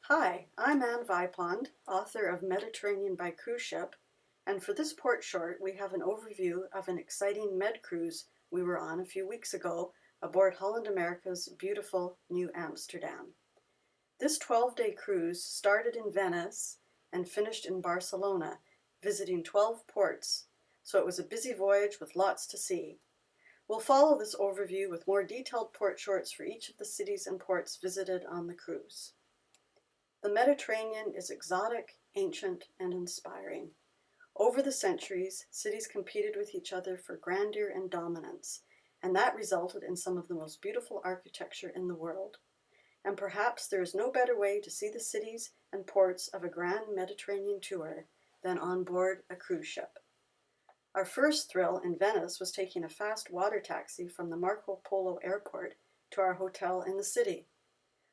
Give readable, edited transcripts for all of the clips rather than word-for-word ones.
Hi, I'm Anne Vipond, author of Mediterranean by Cruise Ship, and for this port short we have an overview of an exciting med cruise we were on a few weeks ago aboard Holland America's beautiful New Amsterdam. This 12-day cruise started in Venice and finished in Barcelona, visiting 12 ports, so it was a busy voyage with lots to see. We'll follow this overview with more detailed port shorts for each of the cities and ports visited on the cruise. The Mediterranean is exotic, ancient, and inspiring. Over the centuries, cities competed with each other for grandeur and dominance, and that resulted in some of the most beautiful architecture in the world. And perhaps there is no better way to see the cities and ports of a grand Mediterranean tour than on board a cruise ship. Our first thrill in Venice was taking a fast water taxi from the Marco Polo airport to our hotel in the city.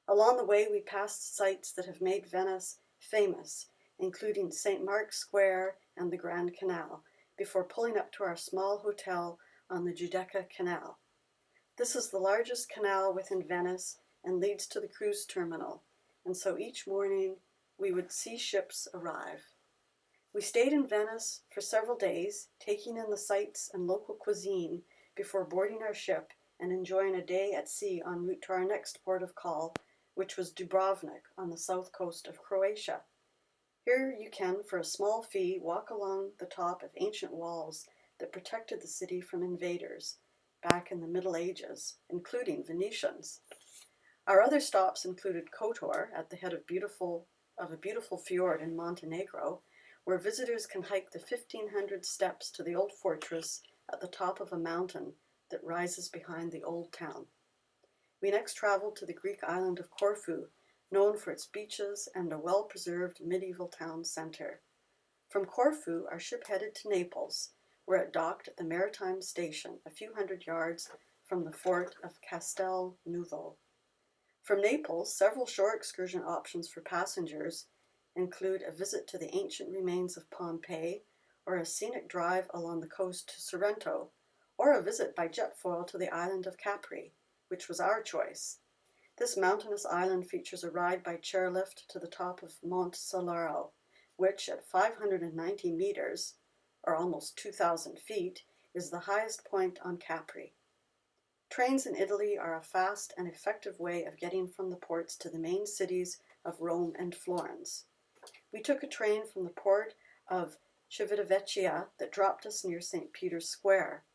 Along the way, we passed sites that have made Venice famous, including St. Mark's Square and the Grand Canal, before pulling up to our small hotel on the Giudecca Canal. This is the largest canal within Venice and leads to the cruise terminal, and so each morning we would see ships arrive. We stayed in Venice for several days, taking in the sights and local cuisine before boarding our ship and enjoying a day at sea en route to our next port of call, which was Dubrovnik on the south coast of Croatia. Here you can, for a small fee, walk along the top of ancient walls that protected the city from invaders back in the Middle Ages, including Venetians. Our other stops included Kotor at the head of a beautiful fjord in Montenegro, where visitors can hike the 1,500 steps to the old fortress at the top of a mountain that rises behind the old town. We next traveled to the Greek island of Corfu, known for its beaches and a well-preserved medieval town center. From Corfu, our ship headed to Naples, where it docked at the maritime station a few hundred yards from the fort of Castel Nuovo. From Naples, several shore excursion options for passengers include a visit to the ancient remains of Pompeii, or a scenic drive along the coast to Sorrento, or a visit by jetfoil to the island of Capri, which was our choice. This mountainous island features a ride by chairlift to the top of Monte Solaro, which at 590 meters, or almost 2,000 feet, is the highest point on Capri. Trains in Italy are a fast and effective way of getting from the ports to the main cities of Rome and Florence. We took a train from the port of Civitavecchia that dropped us near St. Peter's Square.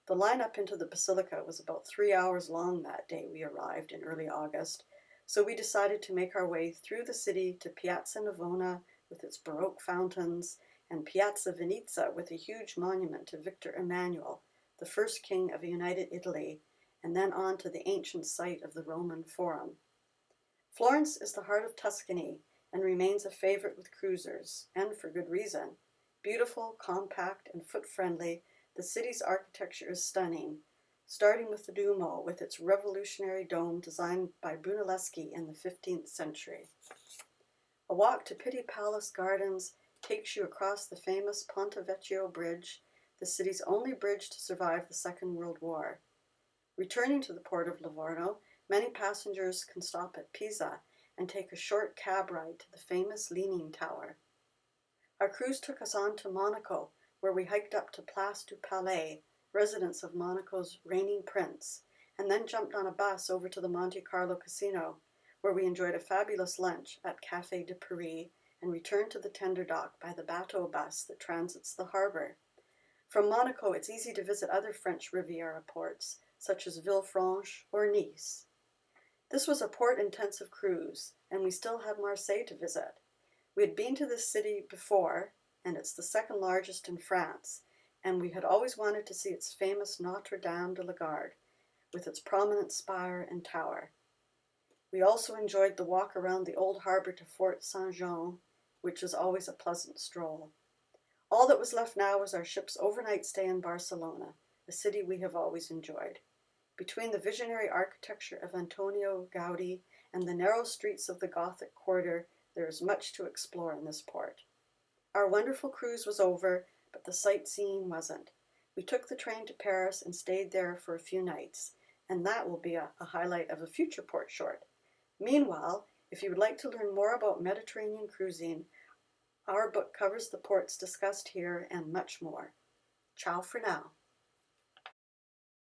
The lineup into the Basilica was about 3 hours long that day we arrived in early August, so we decided to make our way through the city to Piazza Navona with its Baroque fountains, and Piazza Venezia with a huge monument to Victor Emmanuel, the first king of a united Italy, and then on to the ancient site of the Roman Forum. Florence is the heart of Tuscany and remains a favorite with cruisers, and for good reason. Beautiful, compact, and foot-friendly, the city's architecture is stunning, starting with the Duomo with its revolutionary dome designed by Brunelleschi in the 15th century. A walk to Pitti Palace Gardens takes you across the famous Ponte Vecchio Bridge, the city's only bridge to survive the Second World War. Returning to the port of Livorno, many passengers can stop at Pisa and take a short cab ride to the famous Leaning Tower. Our cruise took us on to Monaco, where we hiked up to Place du Palais, residence of Monaco's reigning prince, and then jumped on a bus over to the Monte Carlo Casino, where we enjoyed a fabulous lunch at Café de Paris and returned to the tender dock by the bateau bus that transits the harbor. From Monaco, it's easy to visit other French Riviera ports, such as Villefranche or Nice. This was a port-intensive cruise, and we still had Marseille to visit. We had been to this city before, and it's the second largest in France, and we had always wanted to see its famous Notre Dame de la Garde, with its prominent spire and tower. We also enjoyed the walk around the old harbor to Fort Saint-Jean, which is always a pleasant stroll. All that was left now was our ship's overnight stay in Barcelona, a city we have always enjoyed. Between the visionary architecture of Antonio Gaudi and the narrow streets of the Gothic Quarter, there is much to explore in this port. Our wonderful cruise was over, but the sightseeing wasn't. We took the train to Paris and stayed there for a few nights, and that will be a highlight of a future port short. Meanwhile, If you would like to learn more about Mediterranean cruising, our book covers the ports discussed here and much more. Ciao for now.